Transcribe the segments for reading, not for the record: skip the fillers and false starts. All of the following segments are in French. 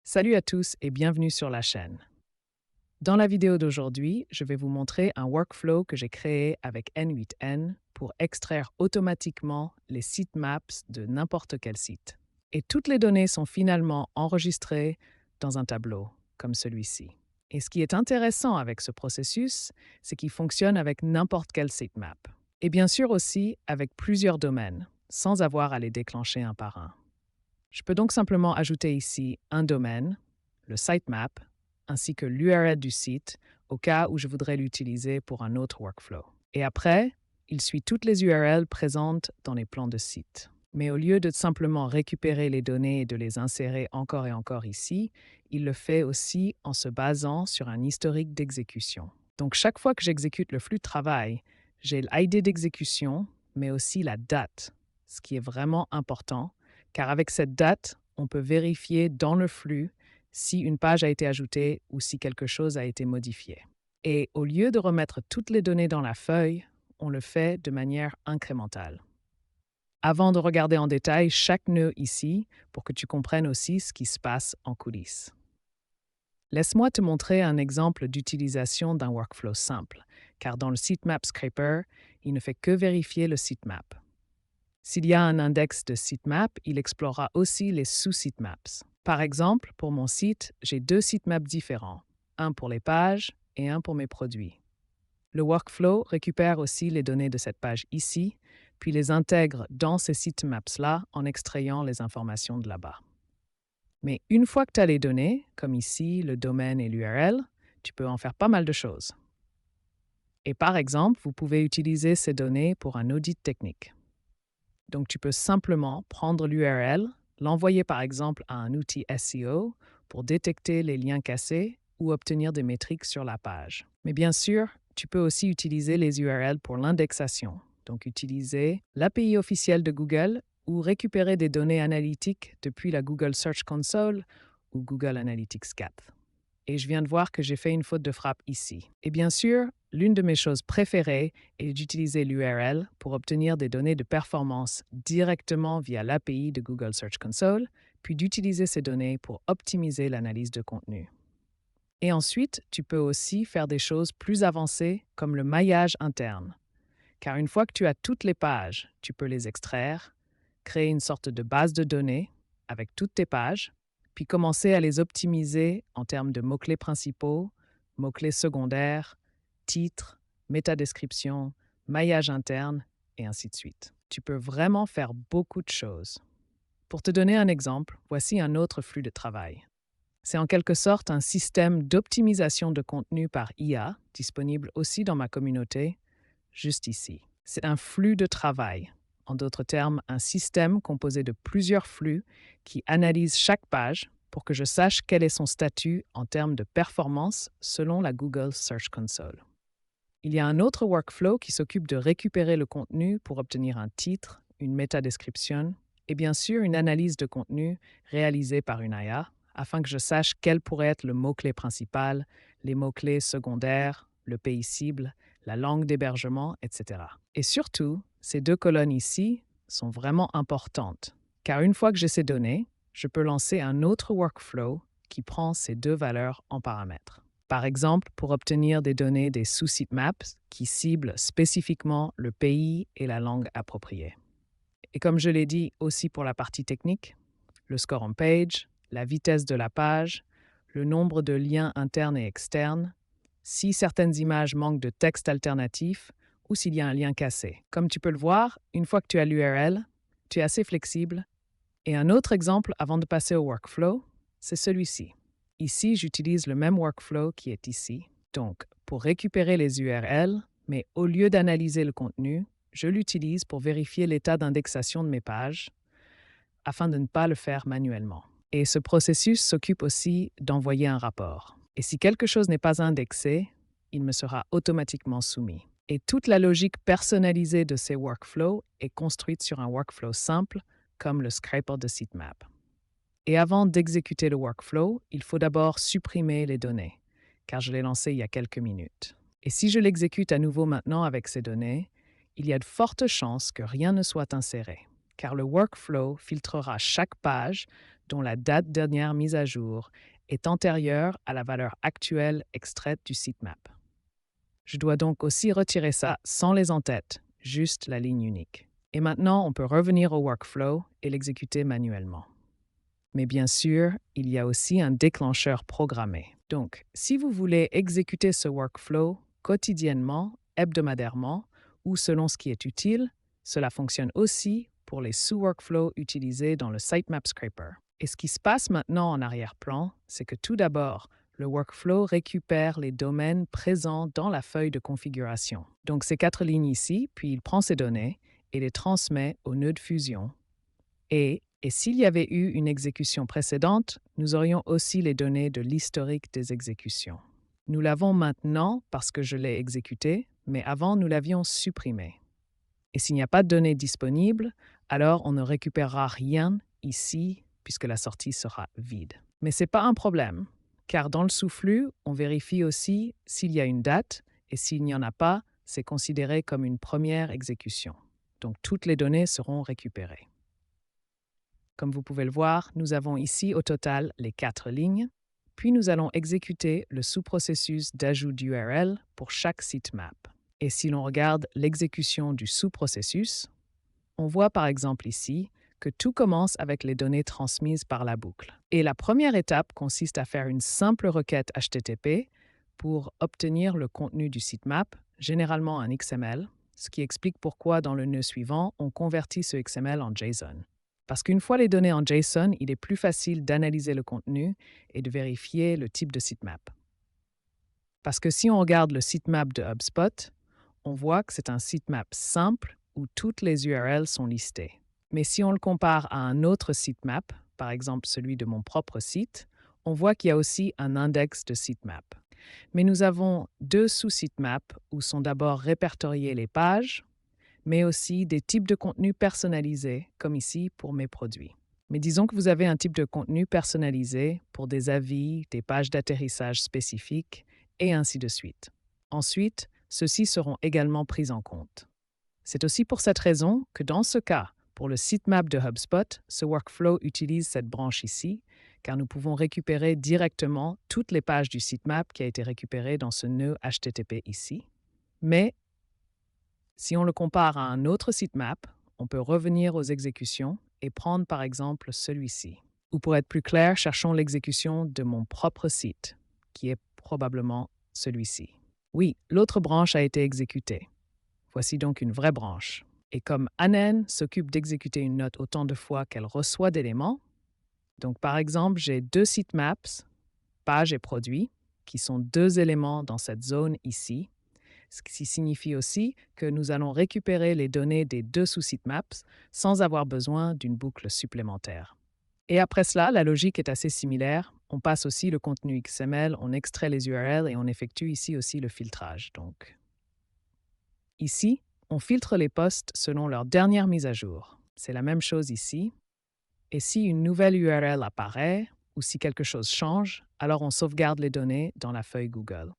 Salut à tous et bienvenue sur la chaîne. Dans la vidéo d'aujourd'hui, je vais vous montrer un workflow que j'ai créé avec N8N pour extraire automatiquement les sitemaps de n'importe quel site. Et toutes les données sont finalement enregistrées dans un tableau, comme celui-ci. Et ce qui est intéressant avec ce processus, c'est qu'il fonctionne avec n'importe quel sitemap. Et bien sûr aussi avec plusieurs domaines, sans avoir à les déclencher un par un. Je peux donc simplement ajouter ici un domaine, le sitemap, ainsi que l'URL du site au cas où je voudrais l'utiliser pour un autre workflow. Et après, il suit toutes les URL présentes dans les plans de site. Mais au lieu de simplement récupérer les données et de les insérer encore et encore ici, il le fait aussi en se basant sur un historique d'exécution. Donc chaque fois que j'exécute le flux de travail, j'ai l'ID d'exécution, mais aussi la date, ce qui est vraiment important car avec cette date, on peut vérifier dans le flux si une page a été ajoutée ou si quelque chose a été modifié. Et au lieu de remettre toutes les données dans la feuille, on le fait de manière incrémentale. Avant de regarder en détail chaque nœud ici, pour que tu comprennes aussi ce qui se passe en coulisses. Laisse-moi te montrer un exemple d'utilisation d'un workflow simple, car dans le sitemap scraper, il ne fait que vérifier le sitemap. S'il y a un index de sitemap, il explorera aussi les sous-sitemaps. Par exemple, pour mon site, j'ai deux sitemaps différents, un pour les pages et un pour mes produits. Le workflow récupère aussi les données de cette page ici, puis les intègre dans ces sitemaps-là en extrayant les informations de là-bas. Mais une fois que tu as les données, comme ici le domaine et l'URL, tu peux en faire pas mal de choses. Et par exemple, vous pouvez utiliser ces données pour un audit technique. Donc, tu peux simplement prendre l'URL, l'envoyer par exemple à un outil SEO pour détecter les liens cassés ou obtenir des métriques sur la page. Mais bien sûr, tu peux aussi utiliser les URL pour l'indexation, donc utiliser l'API officielle de Google ou récupérer des données analytiques depuis la Google Search Console ou Google Analytics 4. Et je viens de voir que j'ai fait une faute de frappe ici. Et bien sûr, l'une de mes choses préférées est d'utiliser l'URL pour obtenir des données de performance directement via l'API de Google Search Console, puis d'utiliser ces données pour optimiser l'analyse de contenu. Et ensuite, tu peux aussi faire des choses plus avancées comme le maillage interne. Car une fois que tu as toutes les pages, tu peux les extraire, créer une sorte de base de données avec toutes tes pages, puis commencer à les optimiser en termes de mots-clés principaux, mots-clés secondaires, titres, métadescription, maillage interne, et ainsi de suite. Tu peux vraiment faire beaucoup de choses. Pour te donner un exemple, voici un autre flux de travail. C'est en quelque sorte un système d'optimisation de contenu par IA, disponible aussi dans ma communauté, juste ici. C'est un flux de travail. En d'autres termes, un système composé de plusieurs flux qui analyse chaque page pour que je sache quel est son statut en termes de performance selon la Google Search Console. Il y a un autre workflow qui s'occupe de récupérer le contenu pour obtenir un titre, une métadescription et bien sûr une analyse de contenu réalisée par une IA afin que je sache quel pourrait être le mot-clé principal, les mots-clés secondaires, le pays cible, la langue d'hébergement, etc. Et surtout, ces deux colonnes ici sont vraiment importantes, car une fois que j'ai ces données, je peux lancer un autre workflow qui prend ces deux valeurs en paramètre. Par exemple, pour obtenir des données des sous-sitemaps qui ciblent spécifiquement le pays et la langue appropriée. Et comme je l'ai dit aussi pour la partie technique, le score on page, la vitesse de la page, le nombre de liens internes et externes, si certaines images manquent de texte alternatif ou s'il y a un lien cassé. Comme tu peux le voir, une fois que tu as l'URL, tu es assez flexible. Et un autre exemple avant de passer au workflow, c'est celui-ci. Ici, j'utilise le même workflow qui est ici. Donc, pour récupérer les URL, mais au lieu d'analyser le contenu, je l'utilise pour vérifier l'état d'indexation de mes pages afin de ne pas le faire manuellement. Et ce processus s'occupe aussi d'envoyer un rapport. Et si quelque chose n'est pas indexé, il me sera automatiquement soumis. Et toute la logique personnalisée de ces workflows est construite sur un workflow simple comme le scraper de sitemap. Et avant d'exécuter le workflow, il faut d'abord supprimer les données, car je l'ai lancé il y a quelques minutes. Et si je l'exécute à nouveau maintenant avec ces données, il y a de fortes chances que rien ne soit inséré, car le workflow filtrera chaque page dont la date dernière mise à jour est antérieure à la valeur actuelle extraite du sitemap. Je dois donc aussi retirer ça sans les en-têtes, juste la ligne unique. Et maintenant, on peut revenir au workflow et l'exécuter manuellement. Mais bien sûr, il y a aussi un déclencheur programmé. Donc, si vous voulez exécuter ce workflow quotidiennement, hebdomadairement ou selon ce qui est utile, cela fonctionne aussi pour les sous-workflows utilisés dans le Sitemap Scraper. Et ce qui se passe maintenant en arrière-plan, c'est que tout d'abord, le workflow récupère les domaines présents dans la feuille de configuration. Donc ces 4 lignes ici, puis il prend ces données et les transmet au nœud de fusion. Et s'il y avait eu une exécution précédente, nous aurions aussi les données de l'historique des exécutions. Nous l'avons maintenant parce que je l'ai exécuté, mais avant nous l'avions supprimé. Et s'il n'y a pas de données disponibles, alors on ne récupérera rien ici puisque la sortie sera vide. Mais ce n'est pas un problème, car dans le sous-flux, on vérifie aussi s'il y a une date et s'il n'y en a pas, c'est considéré comme une première exécution. Donc toutes les données seront récupérées. Comme vous pouvez le voir, nous avons ici au total les 4 lignes, puis nous allons exécuter le sous-processus d'ajout d'URL pour chaque sitemap. Et si l'on regarde l'exécution du sous-processus, on voit par exemple ici que tout commence avec les données transmises par la boucle. Et la première étape consiste à faire une simple requête HTTP pour obtenir le contenu du sitemap, généralement un XML, ce qui explique pourquoi dans le nœud suivant, on convertit ce XML en JSON. Parce qu'une fois les données en JSON, il est plus facile d'analyser le contenu et de vérifier le type de sitemap. Parce que si on regarde le sitemap de HubSpot, on voit que c'est un sitemap simple où toutes les URL sont listées. Mais si on le compare à un autre sitemap, par exemple celui de mon propre site, on voit qu'il y a aussi un index de sitemap. Mais nous avons 2 sous-sitemaps où sont d'abord répertoriées les pages, mais aussi des types de contenu personnalisés, comme ici pour mes produits. Mais disons que vous avez un type de contenu personnalisé pour des avis, des pages d'atterrissage spécifiques, et ainsi de suite. Ensuite, ceux-ci seront également pris en compte. C'est aussi pour cette raison que dans ce cas, pour le sitemap de HubSpot, ce workflow utilise cette branche ici, car nous pouvons récupérer directement toutes les pages du sitemap qui a été récupéré dans ce nœud HTTP ici. Mais si on le compare à un autre sitemap, on peut revenir aux exécutions et prendre par exemple celui-ci. Ou pour être plus clair, cherchons l'exécution de mon propre site, qui est probablement celui-ci. Oui, l'autre branche a été exécutée. Voici donc une vraie branche. Et comme Anen s'occupe d'exécuter une note autant de fois qu'elle reçoit d'éléments, donc par exemple, j'ai 2 sitemaps, page et produit, qui sont 2 éléments dans cette zone ici, ce qui signifie aussi que nous allons récupérer les données des 2 sous-sitemaps sans avoir besoin d'une boucle supplémentaire. Et après cela, la logique est assez similaire. On passe aussi le contenu XML, on extrait les URL et on effectue ici aussi le filtrage. Donc, ici, on filtre les posts selon leur dernière mise à jour. C'est la même chose ici. Et si une nouvelle URL apparaît ou si quelque chose change, alors on sauvegarde les données dans la feuille Google.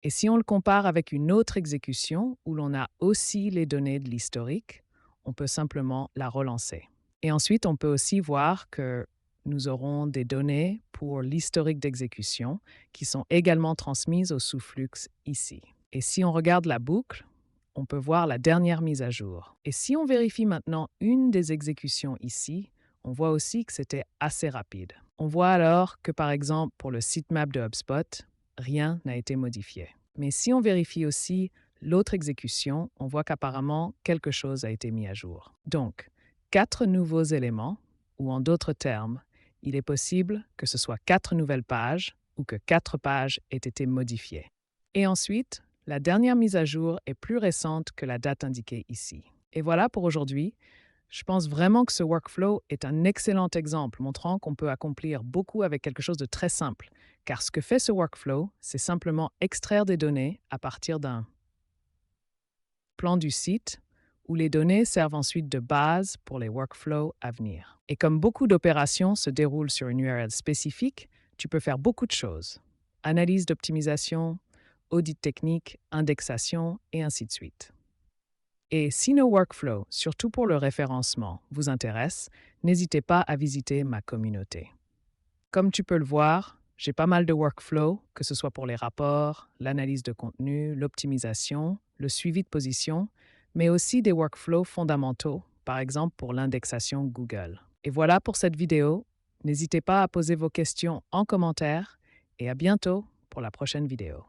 Et si on le compare avec une autre exécution où l'on a aussi les données de l'historique, on peut simplement la relancer. Et ensuite, on peut aussi voir que nous aurons des données pour l'historique d'exécution qui sont également transmises au sous-flux ici. Et si on regarde la boucle, on peut voir la dernière mise à jour. Et si on vérifie maintenant une des exécutions ici, on voit aussi que c'était assez rapide. On voit alors que, par exemple, pour le sitemap de HubSpot, rien n'a été modifié. Mais si on vérifie aussi l'autre exécution, on voit qu'apparemment, quelque chose a été mis à jour. Donc, 4 nouveaux éléments, ou en d'autres termes, il est possible que ce soit 4 nouvelles pages ou que 4 pages aient été modifiées. Et ensuite, la dernière mise à jour est plus récente que la date indiquée ici. Et voilà pour aujourd'hui. Je pense vraiment que ce workflow est un excellent exemple montrant qu'on peut accomplir beaucoup avec quelque chose de très simple, car ce que fait ce workflow, c'est simplement extraire des données à partir d'un plan du site où les données servent ensuite de base pour les workflows à venir. Et comme beaucoup d'opérations se déroulent sur une URL spécifique, tu peux faire beaucoup de choses. Analyse d'optimisation, audit technique, indexation et ainsi de suite. Et si nos workflows, surtout pour le référencement, vous intéressent, n'hésitez pas à visiter ma communauté. Comme tu peux le voir, j'ai pas mal de workflow, que ce soit pour les rapports, l'analyse de contenu, l'optimisation, le suivi de position, mais aussi des workflows fondamentaux, par exemple pour l'indexation Google. Et voilà pour cette vidéo. N'hésitez pas à poser vos questions en commentaire et à bientôt pour la prochaine vidéo.